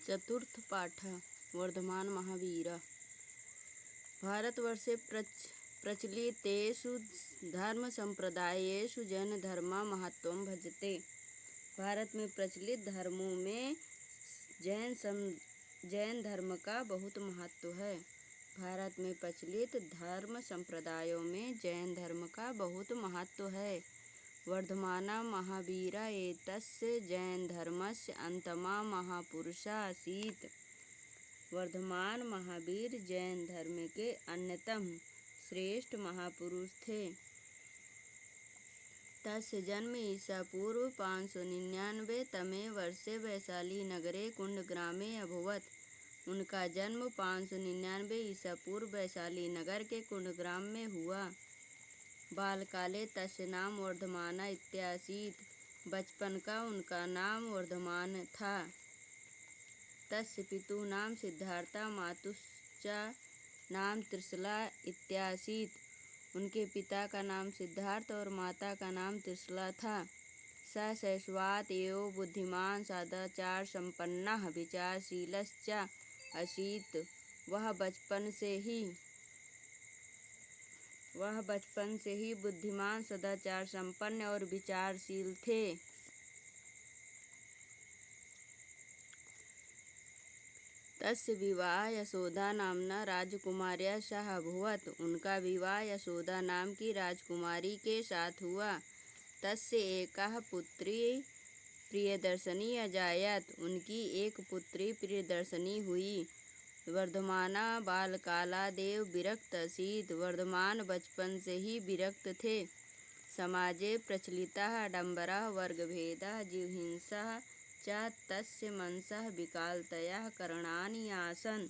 चतुर्थ पाठ वर्धमान महावीरा। भारतवर्षे प्रचलितेषु धर्मसम्प्रदायेषु जैनधर्मः महत्त्वं भजते। भारत में प्रचलित धर्मों में जैन धर्म का बहुत महत्व है। भारत में प्रचलित धर्म संप्रदायों में जैन धर्म का बहुत महत्व है। वर्धमाना महावीरा एतस्य जैनधर्मस्य अंतमा महापुरुषा आसीत्। वर्धमान महावीर जैन धर्म के अन्यतम श्रेष्ठ महापुरुष थे। तस्य जन्म ईसा पूर्व 599 तमे वर्षे वैशाली नगरे कुंडग्रामे अभवत्। उनका जन्म 599 ईसा पूर्व वैशाली नगर के कुंडग्राम में हुआ। बालकाले तस्य नाम वर्धमाना इत्यासीत्। बचपन का उनका नाम वर्धमान था। तस्य पितुः नाम सिद्धार्था मातुश्च नाम त्रिशला इत्यासीत्। उनके पिता का नाम सिद्धार्थ और माता का नाम त्रिशला था। स शैशवात् एव बुद्धिमान् सदाचार संपन्नः विचारशीलश्च आसीत्। वह बचपन से ही बुद्धिमान, सदाचार संपन्न और विचारशील थे। तस्य विवाह यशोदा नाम्ना राजकुमार्या सह अभवत्। उनका विवाह यशोदा नाम की राजकुमारी के साथ हुआ। तस्य एकः पुत्री प्रियदर्शनी अजायत। उनकी एक पुत्री प्रियदर्शनी हुई। वर्धमाना बालकालादेव विरक्त आसीत्। वर्धमान बचपन से ही विरक्त थे। समाजे प्रचलितः आडम्बरः वर्गभेदः जीवहिंसा च तस्य मनसः विकलतया करणानि आसन्।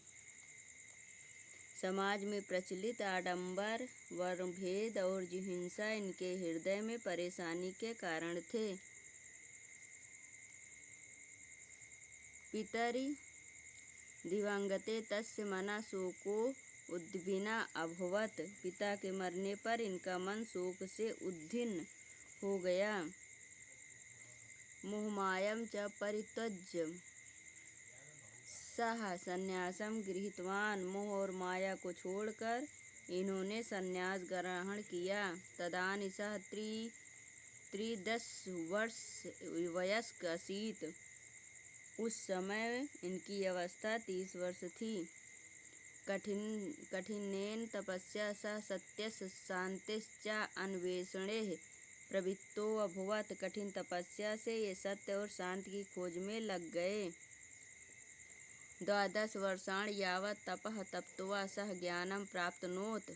समाज में प्रचलित आडंबर, वर्गभेद और जीवहिंसा इनके हृदय में परेशानी के कारण थे। पितरि दिवंगते तस्य मनः शोको उद्विग्ना अभवत्। पिता के मरने पर इनका मन शोक से उद्विग्न हो गया। मोहमायं च परित्यज्य सः संन्यासं गृहीतवान्। मोह और माया को छोड़कर इन्होंने संन्यास ग्रहण किया। तदानीं सः 13 वर्ष वयस्क आसीत्। उस समय इनकी अवस्था 30 वर्ष थी। कठिनेन तपस्या सह सत्यस्य शान्तिश्च अन्वेषणे प्रवृत्तो अभवत्। कठिन तपस्या से ये सत्य और शांति की खोज में लग गए। 12 वर्षाणि यावत् तपः तप्त्वा सः ज्ञानं प्राप्नोत्।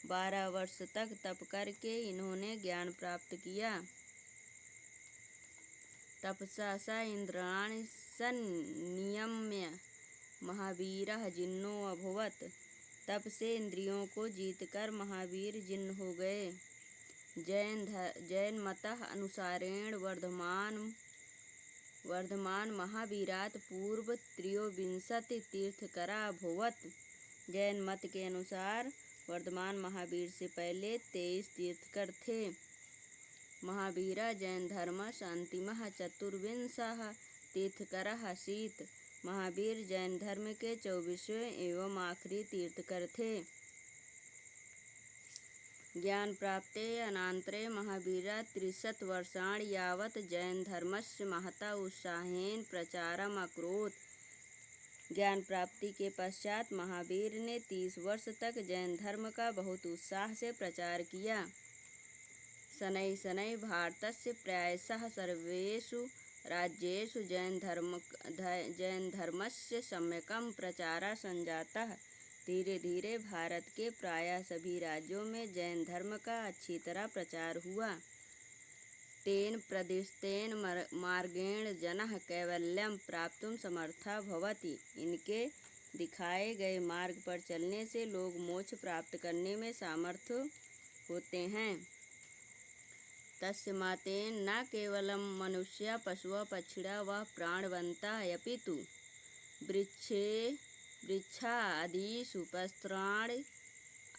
12 वर्ष तक तप करके इन्होंने ज्ञान प्राप्त किया। तपसा स इंद्रियाणि संनियम्य महावीरः जिन्नो अभवत्। तप से इंद्रियों को जीतकर महावीर जिन्न हो गए। जैन मतः अनुसारेण वर्धमान महावीरात् पूर्व 23 तीर्थंकरा अभवत्। जैन मत के अनुसार वर्धमान महावीर से पहले 23 तीर्थंकर थे। महावीरा जैन धर्मस्य अन्तिमः 24 तीर्थंकरः आसीत्। महावीर जैन धर्म के 24वें एवं आखिरी तीर्थंकर थे। ज्ञान प्राप्ते अनन्तरे महावीरा 30 वर्षाणि यावत् जैन धर्मस्य महता उत्साहेन प्रचारम् अकरोत्। ज्ञान प्राप्ति के पश्चात महावीर ने 30 वर्ष तक जैन धर्म का बहुत उत्साह से प्रचार किया। शनैः शनैः भारतस्य प्रायशः सर्वेषु राज्येषु जैन धर्मस्य सम्यकं प्रचारः संजातः। धीरे धीरे भारत के प्रायः सभी राज्यों में जैन धर्म का अच्छी तरह प्रचार हुआ। तेन प्रदिष्टेन मार्गेण जनः कैवल्यं प्राप्तुं समर्थः भवति। इनके दिखाए गए मार्ग पर चलने से लोग मोक्ष प्राप्त करने में समर्थ होते हैं। तस्मातेन न केवलं मनुष्या पशवः पक्षिणः व प्राणवन्तः अपितु वृक्षादिषु पत्राणि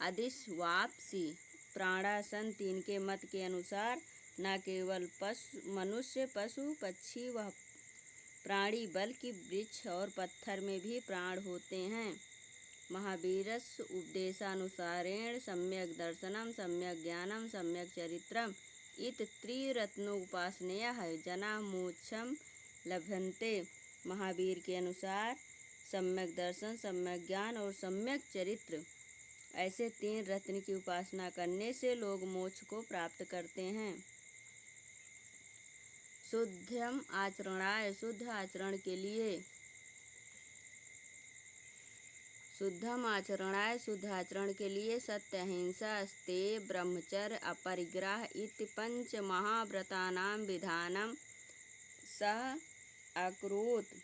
आदिष्वाप्सि प्राणा सन्ति। इनके मत के अनुसार न केवल मनुष्य, पशु, पक्षी व प्राणी बल्कि वृक्ष और पत्थर में भी प्राण होते हैं। महावीरस्य उपदेशानुसारेण सम्यक दर्शनम सम्यक ज्ञानम सम्यक चरित्रम इत त्रिरत्नोपासनया जना मोक्षम लभन्ते। महावीर के अनुसार सम्यक दर्शन, सम्यक ज्ञान और सम्यक चरित्र, ऐसे 3 रत्न की उपासना करने से लोग मोक्ष को प्राप्त करते हैं। शुद्धम आचरणाय, शुद्ध आचरण के लिए। शुद्धम आचरणाय, शुद्ध आचरण के लिए सत्य, अहिंसा, स्तेय, ब्रह्मचर्य, अपरिग्रह इति 5 महाव्रतानां विधानम सह अकरोत्।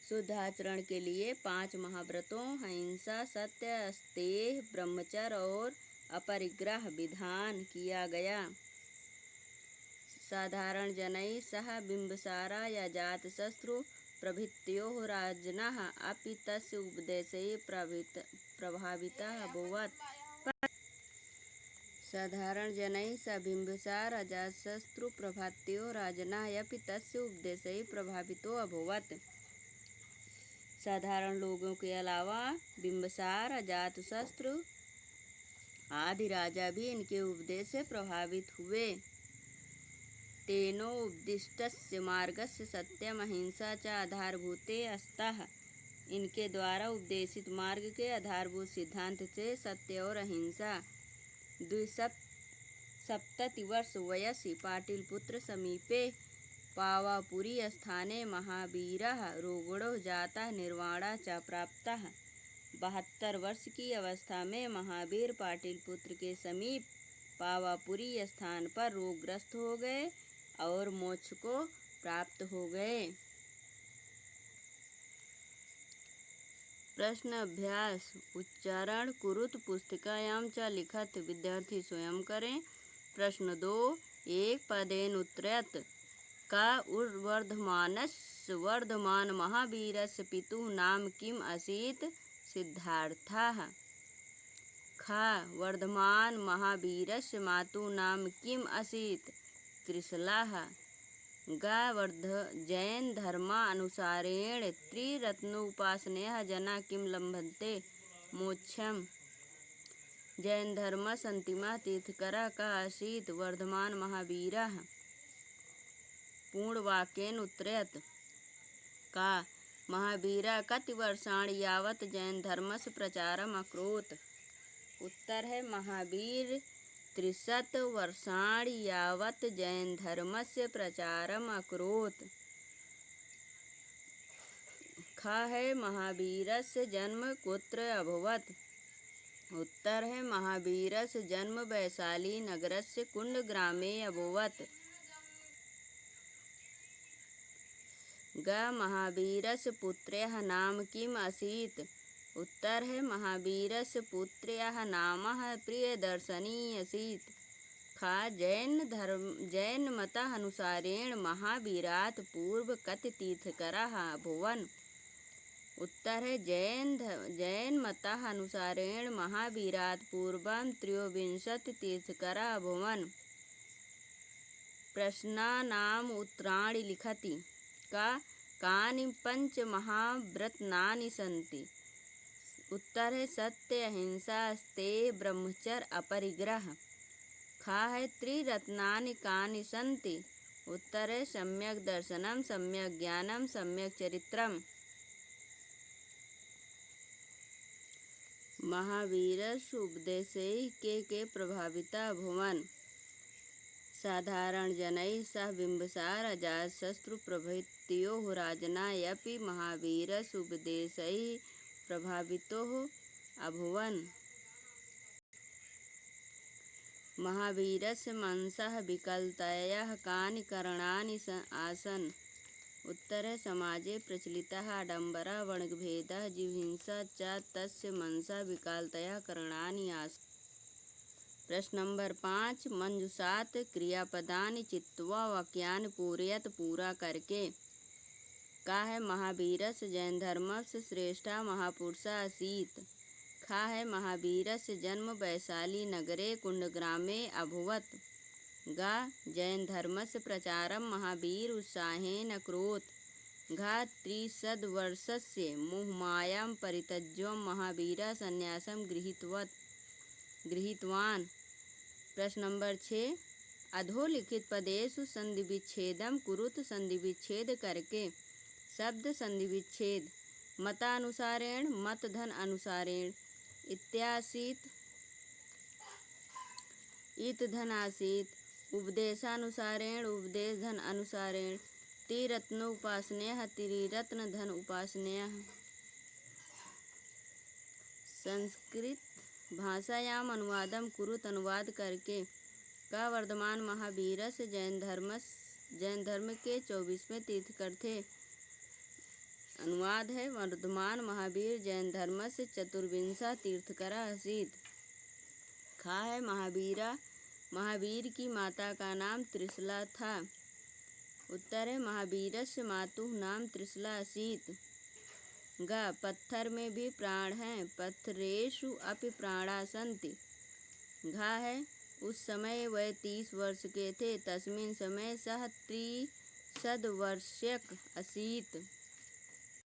शुद्ध आचरण के लिए 5 महाव्रतों अहिंसा, सत्य, अस्तेय, ब्रह्मचर्य और अपरिग्रह विधान किया गया। साधारण जनैः सह बिम्बसारा या जातशत्रु प्रभृत्योः राजनः अपि तस्य उपदेशैः प्रभावितः अभूवत्। साधारण जनैः सह बिम्बसार अजातशत्रु प्रभृत्योः राजनः अपि तस्य उपदेशैः प्रभावितो अभूवत्। साधारण लोगों के अलावा बिम्बसार, अजातशत्रु आदि राजा भी इनके उपदेश से प्रभावित हुए। तेनोपदिष्टस्य मार्गस्य सत्यम अहिंसा च आधारभूते स्तः। इनके द्वारा उपदेशित मार्ग के आधारभूत सिद्धांत थे सत्य और अहिंसा। 2 वर्ष वयसि पाटलिपुत्र समीपे पावापुरी स्थाने महावीरः रोगणो जातः निर्वाणः च प्राप्तः। 72 वर्ष की अवस्था में महावीर पाटलिपुत्र के समीप पावापुरी स्थान पर रोगग्रस्त हो गए और मोक्ष को प्राप्त हो गए। प्रश्न अभ्यास। उच्चारण कुरुत पुस्तिकायां च लिखत। विद्यार्थी स्वयं करें। प्रश्न 2। एक पदेन उत्तरत। का वर्धमानस्य वर्धमान महावीरस्य पितुः नाम किम असीत्? सिद्धार्थः। ख वर्धमान महावीरस्य मातुः नाम किम असीत्? त्रिशलाः। ग जैन धर्मानुसारेण त्रिरत्नोपासनया जना किम लभन्ते? मोक्षम। जैन धर्मस्य अन्तिमः तीर्थंकरः कः आसीत्? वर्धमान महावीरः। पूर्णवाक्येन उत्तरत। का महावीरः कति वर्षाणि यावत् जैन धर्मस्य प्रचारम् अकरोत्? उत्तर है महावीर 30 वर्षाणि यावत् जैन धर्मस्य प्रचारम् अकरोत्। ख है महावीरस्य जन्म कुत्र अभवत्? उत्तर है महावीरस्य जन्म वैशाली नगरस्य कुण्डग्रामे अभवत्। ग महावीरस्य पुत्र्याः नाम किम असीत्? उत्तर है महावीरस्य पुत्र्याः नामः प्रियदर्शिनी असीत्। ख जैन मतः अनुसारेण महावीरात् पूर्व कति तीर्थंकराः अभूवन्? उत्तर है जैन मतः अनुसारेण महावीरात् पूर्वं 23 तीर्थंकराः अभूवन्। प्रश्नानाम् उत्तराणि लिखति। कानि 5 महाव्रतानि सन्ति? उत्तर है सत्य, अहिंसा, स्तेय, ब्रह्मचर्य, अपरिग्रह। ख है त्रिरत्नानि कानि सन्ति? उत्तर है सम्यक दर्शनम, सम्यक ज्ञानम, सम्यक चरित्रम। महावीरस्य उपदेशैः के प्रभाविता अभूवन्? साधारण जनैः सह बिम्बसार अजातशत्रु प्रभृत्योः राजनः अपि महावीरस्य उपदेशैः प्रभावितोः अभूवन्। महावीरस्य मनसः विकलतायाः कानि कारणानि आसन्? उत्तर है समाजे प्रचलितः आडम्बरः, वर्णभेदः, जीवहिंसा च तस्य मनसः विकलतायाः कारणानि आसन्। प्रश्न नंबर 5। मंजुषात् क्रियापदानि चित्वा वाक्यानि पूरयत। पूरा करके। का है महावीरस्य जैन धर्मस्य श्रेष्ठः महापुरुषः आसीत्? खा है महावीरस्य जन्म वैशाली नगरे कुण्डग्रामे अभवत्। गा जैन धर्मस्य प्रचारम महावीर उत्साहेन अकरोत्। घा त्रिशद्वर्षस्य मोहमायां परित्यज्य महावीरः संन्यासं गृहीतवान्। प्रश्न नंबर 6, अधोलिखित पदेषु संधि विच्छेदम कुरुत। संधि विच्छेद करके। शब्द संधि विच्छेद। मतानुसारेण, मत धन अनुसारेण। इत्यासीत, इत धन आसीत। उपदेशानुसारेण, उपदेश धन अनुसारेण। त्रिरत्नोपासनया, त्रिरत्न धन उपासनया। संस्कृत भाषायाम अनुवादम कुरुत, अनुवाद करके। का वर्धमान महावीरस्य जैन धर्म के 24वें तीर्थंकर थे। अनुवाद है, वर्धमान महावीर जैन धर्मस्य चतुर्विंशः तीर्थंकर आसीत्। खा है, महावीर की माता का नाम त्रिशला था। उत्तर है, महावीरस्य मातुः नाम त्रिशला आसीत्। गा पत्थर में भी प्राण हैं, पत्थरेषु अपि प्राणा सन्ति। घा है, उस समय वह 30 वर्ष के थे। तस्मिन् समय सः 30 वर्षक असीत्।